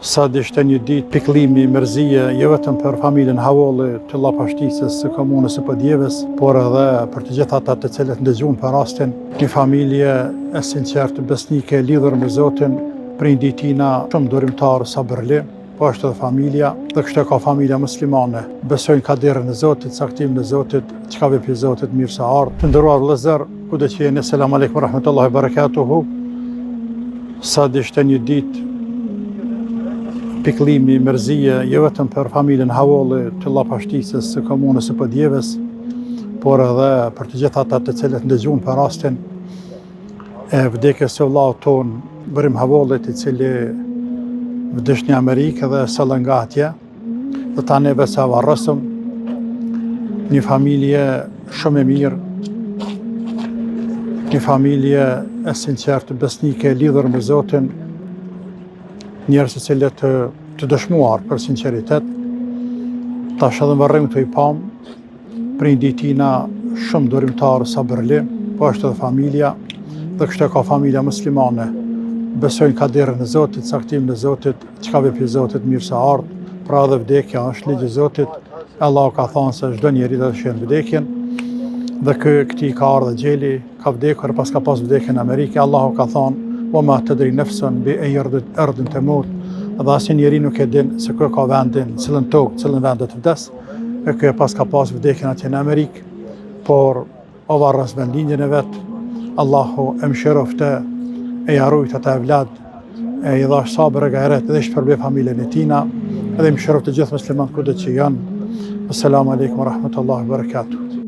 Sa ishte një ditë pikëllimi, mërzie, jo vetëm për familjen Havolli të Llapashtisës së komunës së Podjevës, por edhe për të gjithë ata të cilët ndëgjuan për rastin. Një familje e sinqertë besnike lidhur me Zotin, prindi i tina shumë durimtar sabërli, po është edhe familja, dhe kështu ka familja muslimane. Besojnë kaderin e Zotit, saktimin e Zotit, çka vepri Zotit mirë sa ardh. Të nderuar vëllezër, kudo që jeni, selam aleikum rahmetullahi barakatuhu. Sa ishte një ditë pikëllimi, mërzie, jo vetëm për familjen Havolli të Llapashtisës së komunës së Podjevës, por edhe për të gjithë ata të cilët ndëgjuan për rastin e vdekjes së vllaut ton Brim Havollit, i cili vdiq në Amerikë dhe sëllën nga atje, dhe ta neve sa varrosëm, një familje shumë e mirë, një familje e sinqertë, besnike, lidhur me Zotin, njerëz të cilët të dëshmuar për sinqeritet. Tash edhe varrim këtu i pam, prindi i tina shumë durimtar, sabërli, po është edhe familja, dhe kështu ka familja muslimane. Besojnë kaderin e Zotit, saktimin e Zotit, çka vepri Zotit mirë sa ardh. Pra edhe vdekja është ligj i Zotit. Allahu ka thënë se çdo njeri do të shënë vdekjen, dhe këtij ka ardhur gjeli, ka vdekur pas ka pas vdekjen në Amerikë. Allahu ka thënë وما تدري نفس بأي أرض تموت. Dhe asnjë njeri nuk e din se ku ka vendin, cilën tokë, cilën vend do të vdes. E ky pas ka pas vdekjen atje në Amerikë, por o varrës vendlinjen e vet. Allahu e mëshirofte, e jarujt ata evlad, e i dhash sabër e gajret, edhe shpërblet familjen e tina, edhe mëshirofte gjithë muslimanët kudo që janë. Assalamu alaikum wa rahmatullahi wa barakatuh.